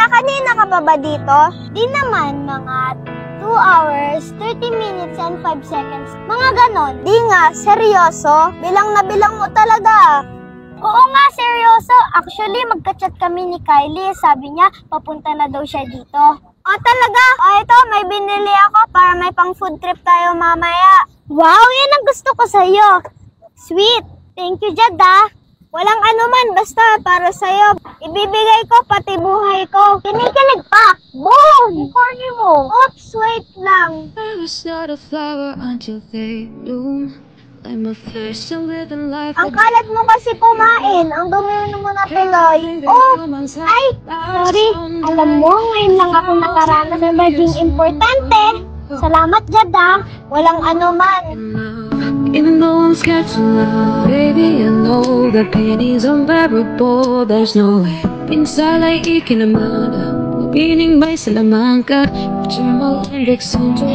kanina ka pa ba dito? Di naman, mga 2 hours, 30 minutes, and 5 seconds. Mga ganon. Di nga, seryoso? Bilang na bilang mo talaga. Oo nga, seryoso. Actually, magka-chat kami ni Kylie. Sabi niya, papunta na daw siya dito. O talaga? O ito, may binili ako para may pang food trip tayo mamaya. Wow, yan ang gusto ko sa'yo. Sweet. Thank you, Jad, ah. Walang anuman, basta para sa'yo. Ibibigay ko pati buhay ko. Kinikilig pa. Boom! Corny mo. Oops, wait lang. I was not a flower until they bloom. I'm a fish and living life. Ang kalat mo kasi kumain. Ang dumi mo na tuloy. Oh, ay, sorry. Alam mo, ngayon lang ako nakaranas ng maging importante. Salamat, Jada. Walang anuman. Even though I'm scared to love, baby, I know that pain is unbearable. There's no way. Minsan ay ikinamada. Pining may Salamanca. Turmo lyrics on the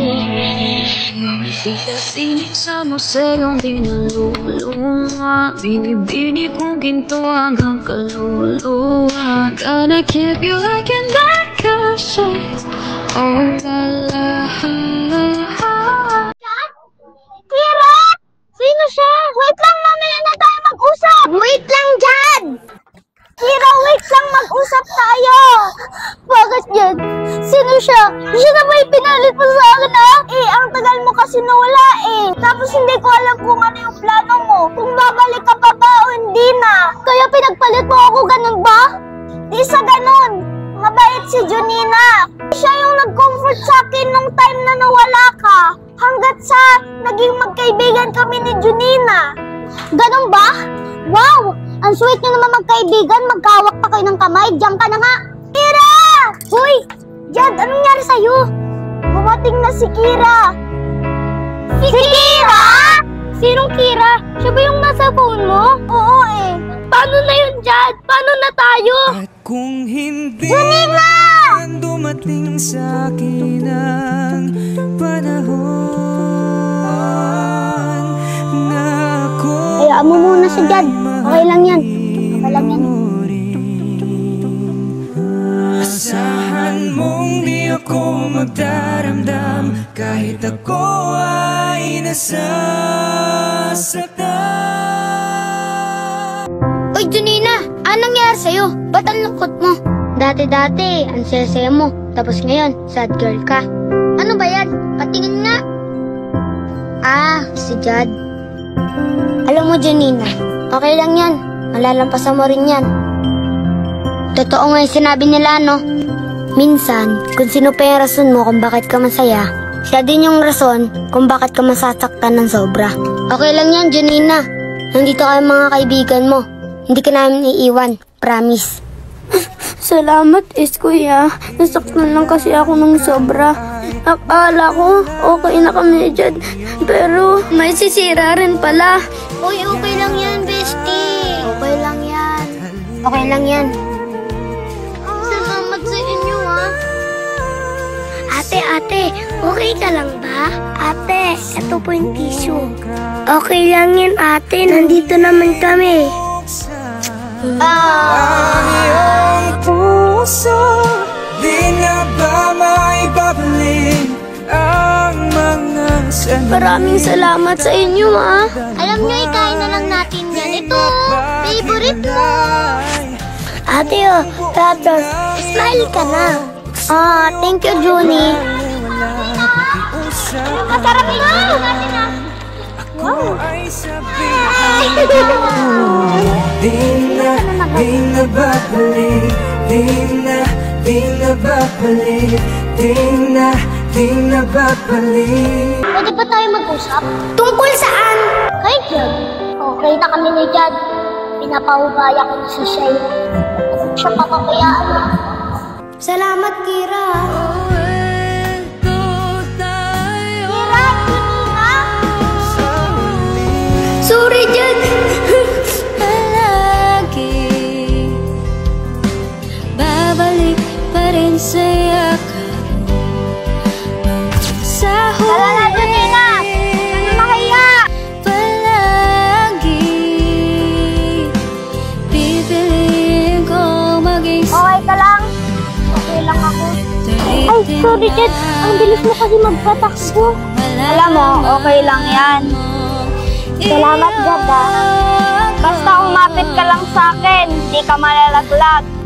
Di kasi sa museyong di nalulunga. Binibini kong ginto hanggang kaluluwa. Gonna keep you like an anchor. Oh la la la. Kira! Sino siya? Wait lang, mamaya na tayo mag-usap. Wait lang, Jad! Kira, wait lang, mag-usap tayo. Bakit yan? Sino siya? Siya na ba pinalit mo sa akin, ha? Eh, ang tagal mo kasi nawala, eh. Tapos hindi ko alam kung ano yung plano mo. Kung babalik ka pa ba o hindi na. Kaya pinagpalit mo ako, ganun ba? Di sa ganun. Mabait si Junina. Siya yung nag-comfort sa akin nung time na nawala ka. Hanggat sa naging magkaibigan kami ni Junina. Ganun ba? Wow! Ang sweet nyo naman magkaibigan. Magkawak pa kayo ng kamay. Diyan ka na nga. Kira! Hoy! Jad, anong nangyari sa'yo? Bumating na si Kira. Si Kira? Sinong Kira? Siya ba yung nasa phone mo? Oo eh. Paano na yun, Jad? Paano na tayo? At kung hindi Junina! dumating sa akin ang panahon na ako Hayaan mo muna si Jad. Okay lang yan. Okay lang yan. Asahan mong di ako magdaramdam kahit ako ay nasasaktan. Uy, Junina! Anong nangyari sa'yo? Ba't ang lungkot mo? Dati-dati, ang saya-saya mo. Tapos ngayon, sad girl ka. Ano ba yan? Patingin nga. Ah, si Jad. Alam mo, Junina, okay lang yan. Malalampasan mo rin yan. Totoo nga yung sinabi nila, no? Minsan, kung sino pa yung rason mo kung bakit ka masaya, siya din yung rason kung bakit ka masasaktan ng sobra. Okay lang yan, Junina. Nandito kayo mga kaibigan mo. Hindi ka namin iiwan. Promise. Salamat, kuya. Nasaktan lang kasi ako ng sobra. Akala ko okay na kami dyan, pero may sisira rin pala. Uy, okay lang yan, bestie. Okay lang yan. Okay lang yan. Salamat sa inyo, ha. Ate, okay ka lang ba? Ate, ito po yung tissue. Okay lang yan, ate. Nandito naman kami. Ang iyong puso, di na ba maibabalik ang mga sandali? Maraming salamat sa inyo, ha. Alam nyo, ikain na lang natin yan. Ito, favorite mo. Ate, tapos, smile ka na. Ah, thank you, Junie. Masarap ito. Ako ay sabihin Di na babalik. Di na babalik. Di na babalik. Pwede ba tayo mag-usap? Tungkol saan? Kay Jad. Okay na kami ni Jad. Pinapahubaya ko na si Shay. Huwag siya papapayaan na. Salamat, Kira. Kira, Junina. Sorry, Jad. Palagi babalik pa rin sa'yo sa Tara na, Junina. Ano mahiya? palagi pipiliin ko maging Okay ka lang? Okay sorry Jed. Ang bilis mo kasi magpatakbo. Alam mo, okay lang yan. Salamat, Jed, ah. Basta umapit ka lang sa akin, di ka malalaglag.